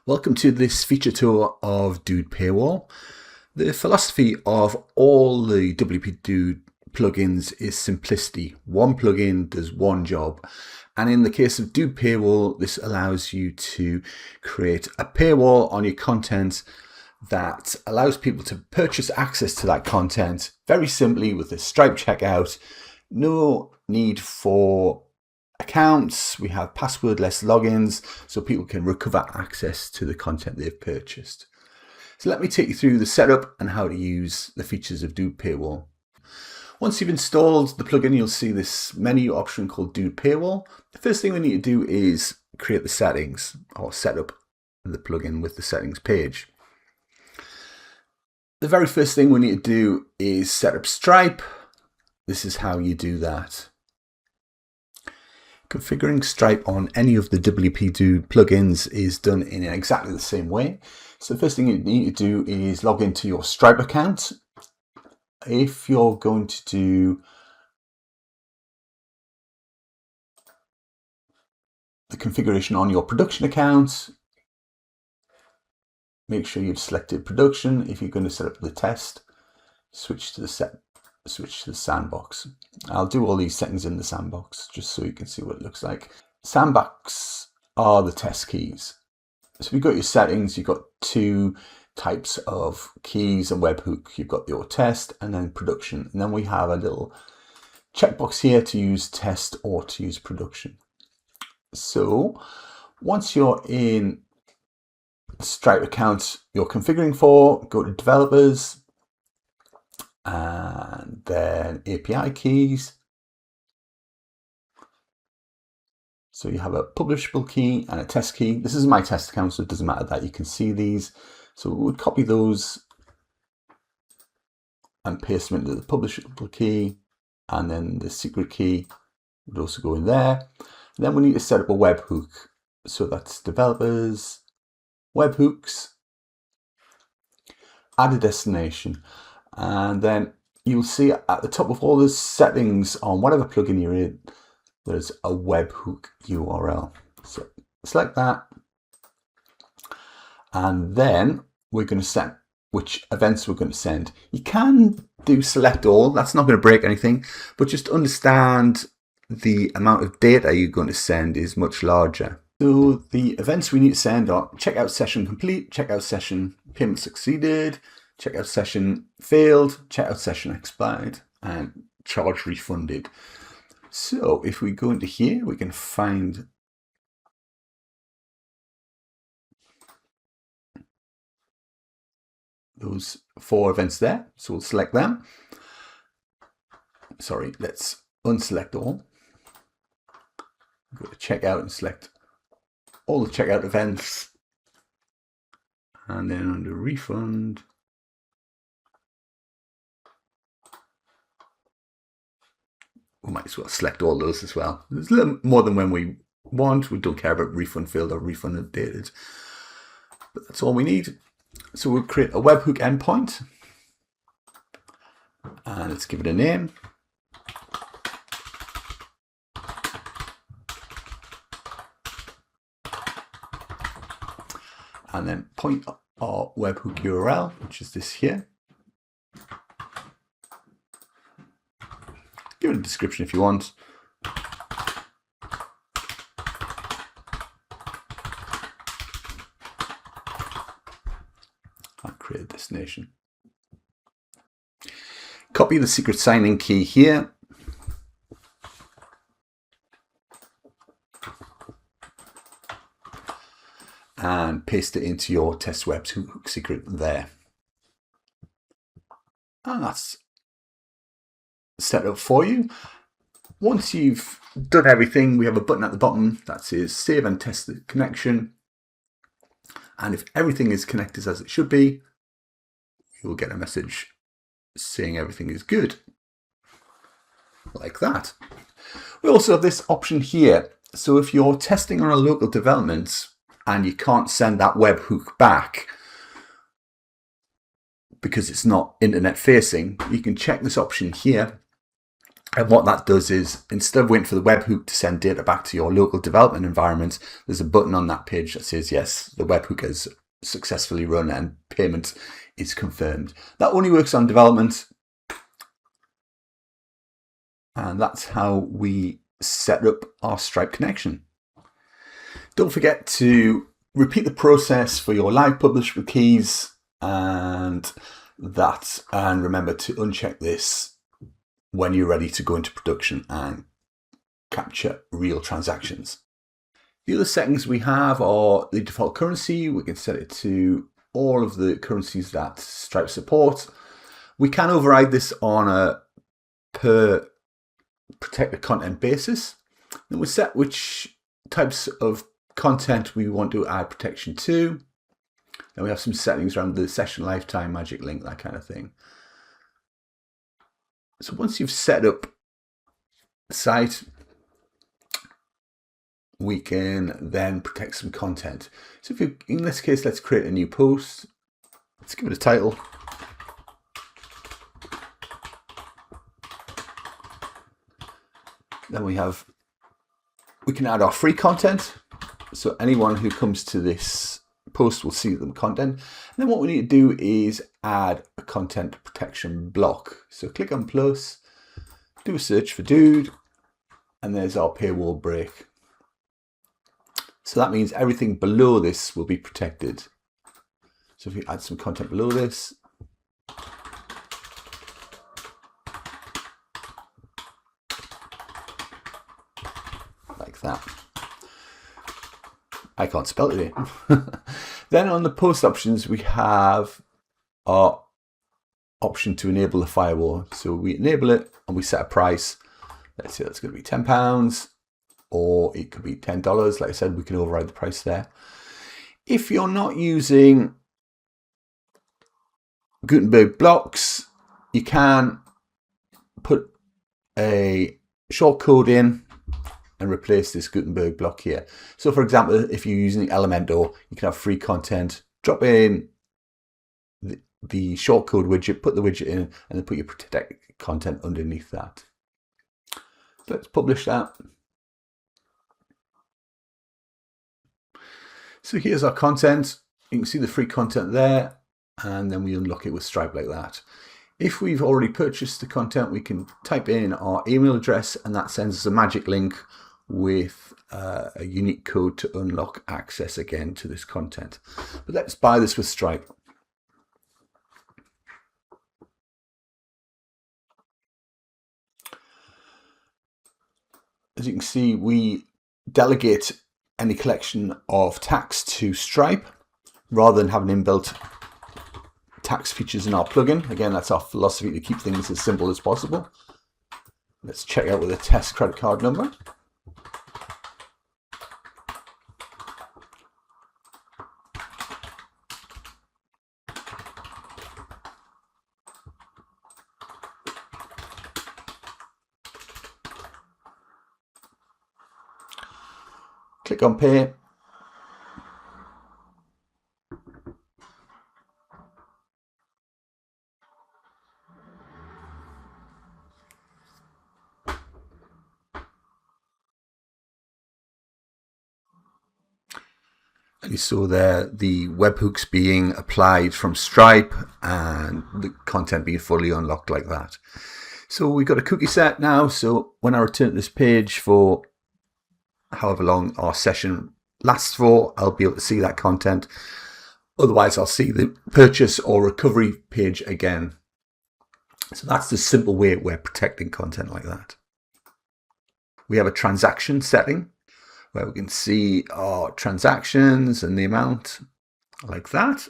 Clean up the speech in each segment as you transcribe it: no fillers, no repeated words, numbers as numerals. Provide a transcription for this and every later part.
Welcome to this feature tour of Dude Paywall. The philosophy of all the WPDude plugins is simplicity. One plugin does one job. And in the case of Dude Paywall, this allows you to create a paywall on your content that allows people to purchase access to that content very simply with a Stripe checkout. No need for accounts. We have passwordless logins so people can recover access to the content they've purchased. So let me take you through the setup and how to use the features of Dude Paywall. Once you've installed the plugin, you'll see this menu option called Dude Paywall. The first thing we need to do is create the settings or set up the plugin with the settings page. The very first thing we need to do is set up Stripe. This is how you do that. Configuring Stripe on any of the WPDude plugins is done in exactly the same way. So the first thing you need to do is log into your Stripe account. If you're going to do the configuration on your production account, make sure you've selected production. If you're going to set up the test, switch to the sandbox. I'll do all these settings in the sandbox just so you can see what it looks like. Sandbox are the test keys. So you've got your settings, you've got two types of keys and webhook. You've got your test and then production. And then we have a little checkbox here to use test or to use production. So once you're in the Stripe account you're configuring for, go to developers, and then API keys. So you have a publishable key and a test key. This is my test account, so it doesn't matter that you can see these. So we would copy those and paste them into the publishable key, and then the secret key would also go in there. And then we need to set up a webhook. So that's developers, webhooks, add a destination. And then you'll see at the top of all the settings on whatever plugin you're in, there's a webhook URL. So select that. And then we're going to set which events we're going to send. You can do select all. That's not going to break anything, but just understand the amount of data you're going to send is much larger. So the events we need to send are checkout session complete, checkout session payment succeeded, checkout session failed, checkout session expired, and charge refunded. So if we go into here, we can find those 4 events there. So we'll select them. Sorry, let's unselect all. Go to checkout and select all the checkout events. And then under refund, we might as well select all those as well. There's a little more than when we want. We don't care about refund failed or refund updated, but that's all we need. So we'll create a webhook endpoint and let's give it a name. And then point our webhook URL, which is this here. Give it a description if you want. I'll create a destination. Copy the secret sign-in key here. And paste it into your test webhook secret there. And that's set up for you. Once you've done everything, we have a button at the bottom that says save and test the connection. And if everything is connected as it should be, you'll get a message saying everything is good. Like that. We also have this option here. So if you're testing on a local development and you can't send that webhook back because it's not internet facing, you can check this option here And what that does is, instead of waiting for the webhook to send data back to your local development environment, there's a button on that page that says, yes, the webhook has successfully run and payment is confirmed. That only works on development. And that's how we set up our Stripe connection. Don't forget to repeat the process for your live publish with keys and remember to uncheck this when you're ready to go into production and capture real transactions. The other settings we have are the default currency. We can set it to all of the currencies that Stripe supports. We can override this on a per protected content basis. Then we set which types of content we want to add protection to. Then we have some settings around the session lifetime, magic link, that kind of thing. So once you've set up the site, we can then protect some content. So if in this case, let's create a new post. Let's give it a title. Then we can add our free content. So anyone who comes to this post will see the content. And then what we need to do is add a content protection block. So click on plus, do a search for Dude, and there's our paywall break. So that means everything below this will be protected. So if we add some content below this, like that. I can't spell it here. Then on the post options, we have our option to enable the firewall. So we enable it and we set a price. Let's say that's going to be £10 or it could be $10. Like I said, we can override the price there. If you're not using Gutenberg blocks, you can put a shortcode in and replace this Gutenberg block here. So for example, if you're using Elementor, you can have free content, drop in the shortcode widget, put the widget in, and then put your protected content underneath that. So let's publish that. So here's our content. You can see the free content there, and then we unlock it with Stripe like that. If we've already purchased the content, we can type in our email address, and that sends us a magic link with a unique code to unlock access again to this content. But let's buy this with Stripe. As you can see, we delegate any collection of tax to Stripe rather than having inbuilt tax features in our plugin. Again, that's our philosophy, to keep things as simple as possible. Let's check out with a test credit card number. Click on pay. And you saw there the webhooks being applied from Stripe and the content being fully unlocked like that. So we've got a cookie set now. So when I return to this page for however long our session lasts for, I'll be able to see that content. Otherwise, I'll see the purchase or recovery page again. So that's the simple way we're protecting content like that. We have a transaction setting where we can see our transactions and the amount like that.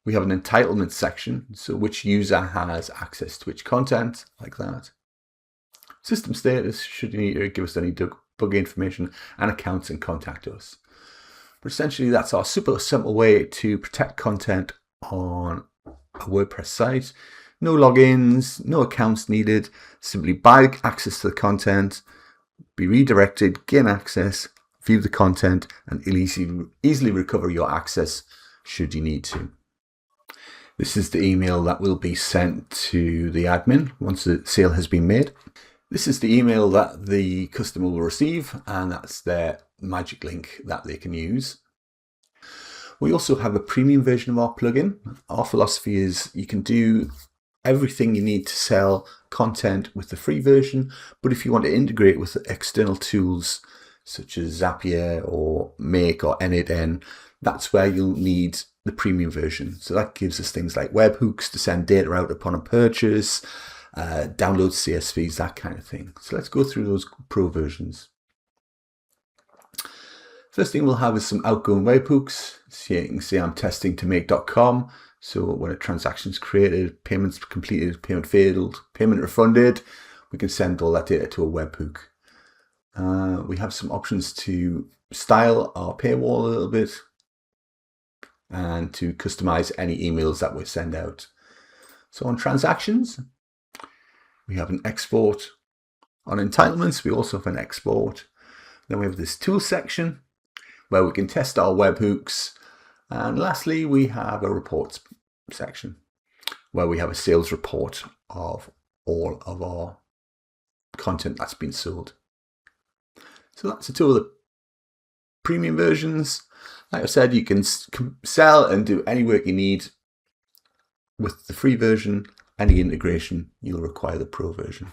We have an entitlement section, so which user has access to which content like that. System status, should you need to give us any bug information, and accounts and contact us. But essentially that's our super simple way to protect content on a WordPress site. No logins, no accounts needed, simply buy access to the content, be redirected, gain access, view the content, and easily recover your access should you need to. This is the email that will be sent to the admin once the sale has been made. This is the email that the customer will receive, and that's their magic link that they can use. We also have a premium version of our plugin. Our philosophy is you can do everything you need to sell content with the free version, but if you want to integrate with external tools such as Zapier or Make or N8N, that's where you'll need the premium version. So that gives us things like webhooks to send data out upon a purchase, download CSVs, that kind of thing. So let's go through those pro versions. First thing we'll have is some outgoing webhooks. So you can see I'm testing to make.com. So when a transaction is created, payments completed, payment failed, payment refunded, we can send all that data to a webhook. We have some options to style our paywall a little bit and to customize any emails that we send out. So on transactions, we have an export. On entitlements, we also have an export. Then we have this tool section where we can test our webhooks. And lastly, we have a reports section where we have a sales report of all of our content that's been sold. So that's a tool of the premium versions. Like I said, you can sell and do any work you need with the free version. Any integration, you'll require the pro version.